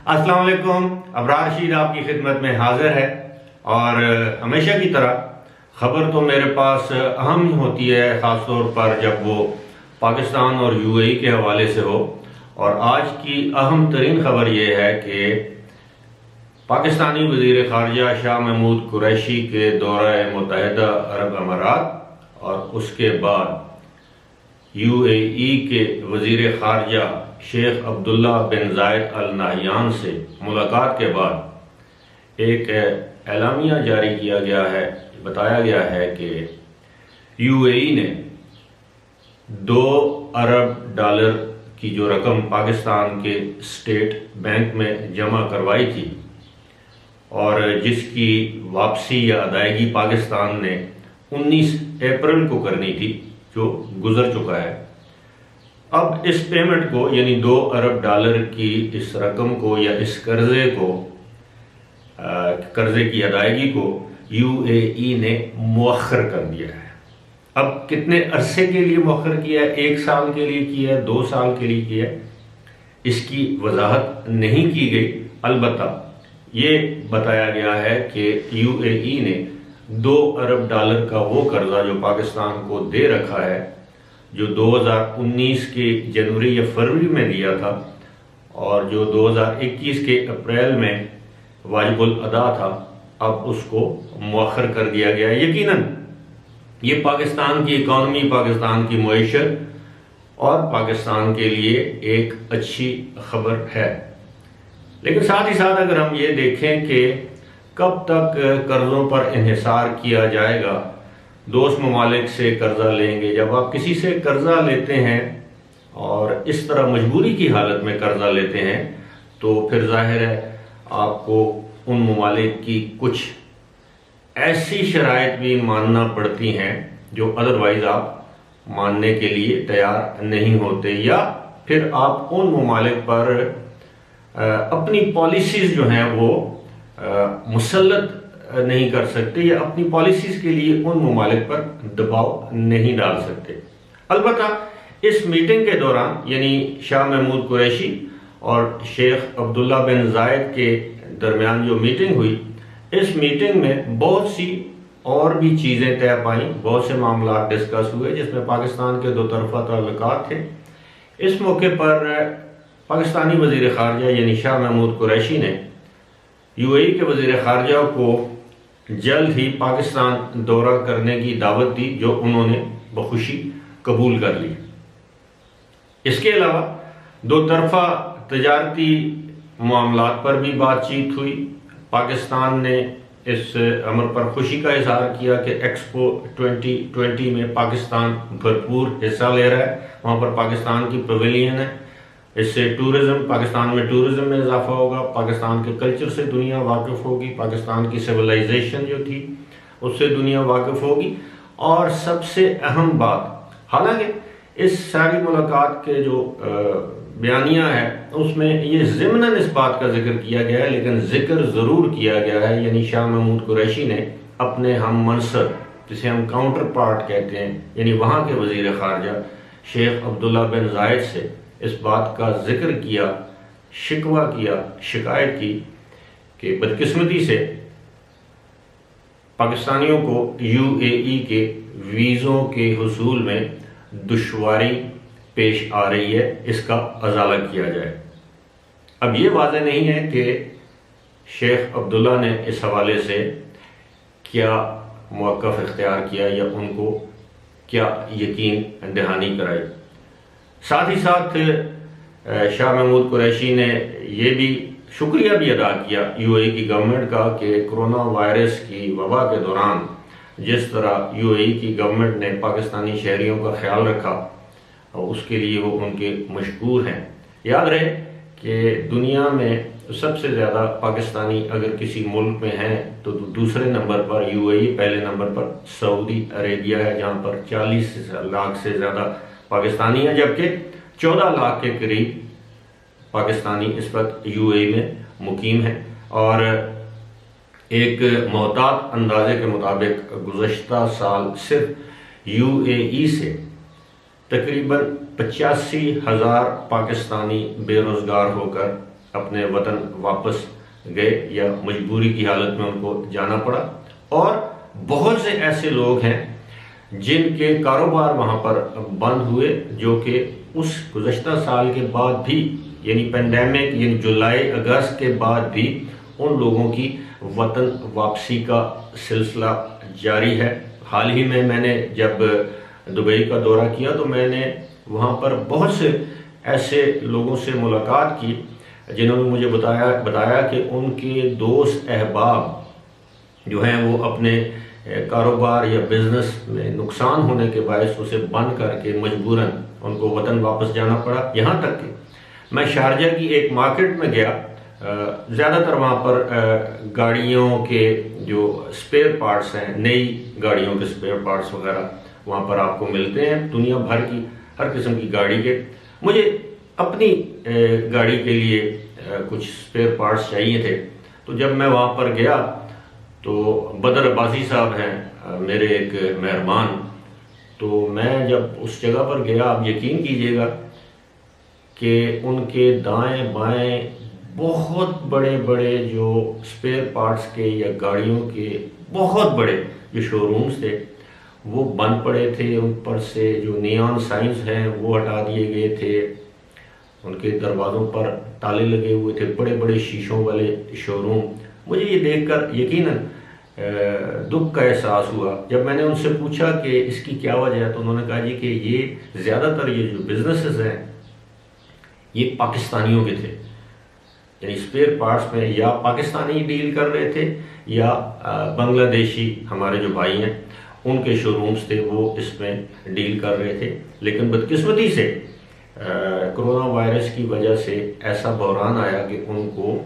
السلام علیکم. ابرار رشید آپ کی خدمت میں حاضر ہے اور ہمیشہ کی طرح خبر تو میرے پاس اہم ہی ہوتی ہے، خاص طور پر جب وہ پاکستان اور یو اے ای کے حوالے سے ہو. اور آج کی اہم ترین خبر یہ ہے کہ پاکستانی وزیر خارجہ شاہ محمود قریشی کے دورہ متحدہ عرب امارات اور اس کے بعد یو اے ای کے وزیر خارجہ شیخ عبداللہ بن زائد ال نہیان سے ملاقات کے بعد ایک اعلامیہ جاری کیا گیا ہے. بتایا گیا ہے کہ یو اے ای نے $2 ارب کی جو رقم پاکستان کے اسٹیٹ بینک میں جمع کروائی تھی اور جس کی واپسی یا ادائیگی پاکستان نے 19 اپریل کو کرنی تھی، جو گزر چکا ہے، اب اس پیمنٹ کو یعنی $2 ارب کی اس رقم کو یا اس قرضے کی ادائیگی کو یو اے ای نے مؤخر کر دیا ہے. اب کتنے عرصے کے لیے مؤخر کیا ہے؟ 1 سال کے لیے کیا ہے، 2 سال کے لیے کیا ہے، اس کی وضاحت نہیں کی گئی. البتہ یہ بتایا گیا ہے کہ یو اے ای نے $2 ارب کا وہ قرضہ جو پاکستان کو دے رکھا ہے، جو 2019 کے جنوری یا فروری میں دیا تھا اور جو 2021 کے اپریل میں واجب الادا تھا، اب اس کو مؤخر کر دیا گیا ہے. یقیناً یہ پاکستان کی اکانومی، پاکستان کی معیشت اور پاکستان کے لیے ایک اچھی خبر ہے. لیکن ساتھ ہی ساتھ اگر ہم یہ دیکھیں کہ کب تک قرضوں پر انحصار کیا جائے گا، دوست ممالک سے قرضہ لیں گے. جب آپ کسی سے قرضہ لیتے ہیں اور اس طرح مجبوری کی حالت میں قرضہ لیتے ہیں تو پھر ظاہر ہے آپ کو ان ممالک کی کچھ ایسی شرائط بھی ماننا پڑتی ہیں جو ادروائز آپ ماننے کے لیے تیار نہیں ہوتے، یا پھر آپ ان ممالک پر اپنی پالیسیز جو ہیں وہ مسلط نہیں کر سکتے یا اپنی پالیسیز کے لیے ان ممالک پر دباؤ نہیں ڈال سکتے. البتہ اس میٹنگ کے دوران یعنی شاہ محمود قریشی اور شیخ عبداللہ بن زائد کے درمیان جو میٹنگ ہوئی، اس میٹنگ میں بہت سی اور بھی چیزیں طے پائیں، بہت سے معاملات ڈسکس ہوئے جس میں پاکستان کے 2 طرفہ تعلقات تھے. اس موقع پر پاکستانی وزیر خارجہ یعنی شاہ محمود قریشی نے یو اے ای کے وزیر خارجہ کو جلد ہی پاکستان دورہ کرنے کی دعوت دی، جو انہوں نے بخوشی قبول کر لی. اس کے علاوہ 2 طرفہ تجارتی معاملات پر بھی بات چیت ہوئی. پاکستان نے اس امر پر خوشی کا اظہار کیا کہ ایکسپو 2020 میں پاکستان بھرپور حصہ لے رہا ہے. وہاں پر پاکستان کی پویلین ہے. اس سے پاکستان میں ٹورزم میں اضافہ ہوگا، پاکستان کے کلچر سے دنیا واقف ہوگی، پاکستان کی سیولائزیشن جو تھی اس سے دنیا واقف ہوگی. اور سب سے اہم بات، حالانکہ اس ساری ملاقات کے جو بیانیہ ہے اس میں یہ ضمناً اس بات کا ذکر کیا گیا ہے، لیکن ذکر ضرور کیا گیا ہے، یعنی شاہ محمود قریشی نے اپنے ہم منصب جسے ہم کاؤنٹر پارٹ کہتے ہیں یعنی وہاں کے وزیر خارجہ شیخ عبداللہ بن زائد سے اس بات کا ذکر کیا، شکوہ کیا، شکایت کی کہ بدقسمتی سے پاکستانیوں کو یو اے ای کے ویزوں کے حصول میں دشواری پیش آ رہی ہے، اس کا ازالہ کیا جائے. اب یہ واضح نہیں ہے کہ شیخ عبداللہ نے اس حوالے سے کیا موقف اختیار کیا یا ان کو کیا یقین دہانی کرائی. ساتھ ہی ساتھ شاہ محمود قریشی نے یہ بھی شکریہ بھی ادا کیا یو اے ای کی گورنمنٹ کا کہ کرونا وائرس کی وبا کے دوران جس طرح یو اے ای کی گورنمنٹ نے پاکستانی شہریوں کا خیال رکھا، اس کے لیے وہ ان کے مشکور ہیں. یاد رہے کہ دنیا میں سب سے زیادہ پاکستانی اگر کسی ملک میں ہیں تو دوسرے نمبر پر یو اے ای، پہلے نمبر پر سعودی عربیہ ہے جہاں پر 40 لاکھ سے زیادہ پاکستانی ہیں، جبکہ 14 لاکھ کے قریب پاکستانی اس وقت یو اے ای میں مقیم ہیں. اور ایک محتاط اندازے کے مطابق گزشتہ سال صرف یو اے ای سے تقریباً 85,000 پاکستانی بے روزگار ہو کر اپنے وطن واپس گئے یا مجبوری کی حالت میں ان کو جانا پڑا، اور بہت سے ایسے لوگ ہیں جن کے کاروبار وہاں پر بند ہوئے، جو کہ اس گزشتہ سال کے بعد بھی، یعنی پینڈیمک، یعنی جولائی اگست کے بعد بھی ان لوگوں کی وطن واپسی کا سلسلہ جاری ہے۔ حال ہی میں نے جب دبئی کا دورہ کیا تو میں نے وہاں پر بہت سے ایسے لوگوں سے ملاقات کی جنہوں نے مجھے بتایا کہ ان کے دوست احباب جو ہیں وہ اپنے کاروبار یا بزنس میں نقصان ہونے کے باعث اسے بند کر کے مجبوراً ان کو وطن واپس جانا پڑا۔ یہاں تک کہ میں شارجہ کی ایک مارکیٹ میں گیا، زیادہ تر وہاں پر گاڑیوں کے جو سپیئر پارٹس ہیں، نئی گاڑیوں کے سپیئر پارٹس وغیرہ وہاں پر آپ کو ملتے ہیں، دنیا بھر کی ہر قسم کی گاڑی کے۔ مجھے اپنی گاڑی کے لیے کچھ سپیئر پارٹس چاہیے تھے، تو جب میں وہاں پر گیا تو بدر عباسی صاحب ہیں میرے ایک مہربان، تو میں جب اس جگہ پر گیا، آپ یقین کیجئے گا کہ ان کے دائیں بائیں بہت بڑے بڑے جو سپیئر پارٹس کے یا گاڑیوں کے بہت بڑے جو شو رومز تھے وہ بند پڑے تھے، ان پر سے جو نیون سائنز ہیں وہ ہٹا دیے گئے تھے، ان کے دروازوں پر تالے لگے ہوئے تھے، بڑے بڑے شیشوں والے شو روم۔ مجھے یہ دیکھ کر یقیناً دکھ کا احساس ہوا۔ جب میں نے ان سے پوچھا کہ اس کی کیا وجہ ہے تو انہوں نے کہا جی کہ یہ زیادہ تر یہ جو بزنسز ہیں یہ پاکستانیوں کے تھے، یعنی سپیئر پارٹس میں یا پاکستانی ڈیل کر رہے تھے یا بنگلہ دیشی ہمارے جو بھائی ہیں ان کے شو رومز تھے وہ اس میں ڈیل کر رہے تھے۔ لیکن بدقسمتی سے کرونا وائرس کی وجہ سے ایسا بحران آیا کہ ان کو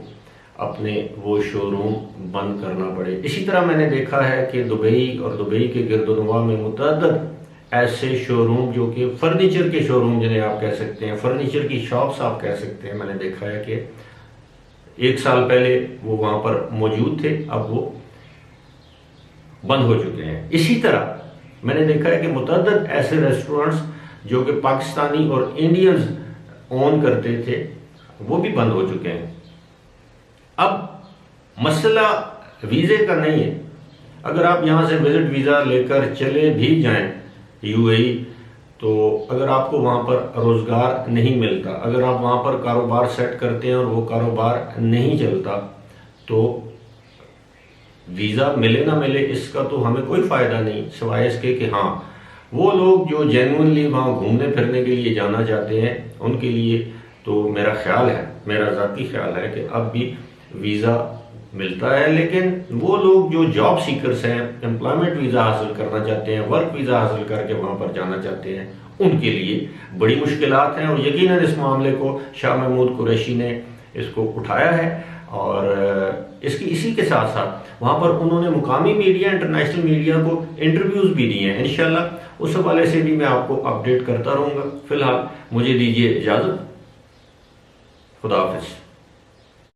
اپنے وہ شو روم بند کرنا پڑے۔ اسی طرح میں نے دیکھا ہے کہ دبئی اور دبئی کے گرد و نواح میں متعدد ایسے شو روم جو کہ فرنیچر کے شو روم جنہیں آپ کہہ سکتے ہیں، فرنیچر کی شاپس آپ کہہ سکتے ہیں، میں نے دیکھا ہے کہ 1 سال پہلے وہ وہاں پر موجود تھے، اب وہ بند ہو چکے ہیں۔ اسی طرح میں نے دیکھا ہے کہ متعدد ایسے ریسٹورنٹس جو کہ پاکستانی اور انڈینز اون کرتے تھے وہ بھی بند ہو چکے ہیں۔ اب مسئلہ ویزے کا نہیں ہے، اگر آپ یہاں سے وزٹ ویزا لے کر چلے بھی جائیں یو اے ای، تو اگر آپ کو وہاں پر روزگار نہیں ملتا، اگر آپ وہاں پر کاروبار سیٹ کرتے ہیں اور وہ کاروبار نہیں چلتا، تو ویزا ملے نہ ملے اس کا تو ہمیں کوئی فائدہ نہیں، سوائے اس کے کہ ہاں وہ لوگ جو جینوئنلی وہاں گھومنے پھرنے کے لیے جانا چاہتے ہیں ان کے لیے تو میرا خیال ہے، میرا ذاتی خیال ہے کہ اب بھی ویزا ملتا ہے۔ لیکن وہ لوگ جو جاب سیکرز ہیں، امپلائمنٹ ویزا حاصل کرنا چاہتے ہیں، ورک ویزا حاصل کر کے وہاں پر جانا چاہتے ہیں، ان کے لیے بڑی مشکلات ہیں، اور یقیناً اس معاملے کو شاہ محمود قریشی نے اس کو اٹھایا ہے، اور اسی کے ساتھ ساتھ وہاں پر انہوں نے مقامی میڈیا، انٹرنیشنل میڈیا کو انٹرویوز بھی دیے ہیں۔ انشاءاللہ اس حوالے سے بھی میں آپ کو اپڈیٹ کرتا رہوں گا۔ فی الحال مجھے دیجیے اجازت، خدا حافظ۔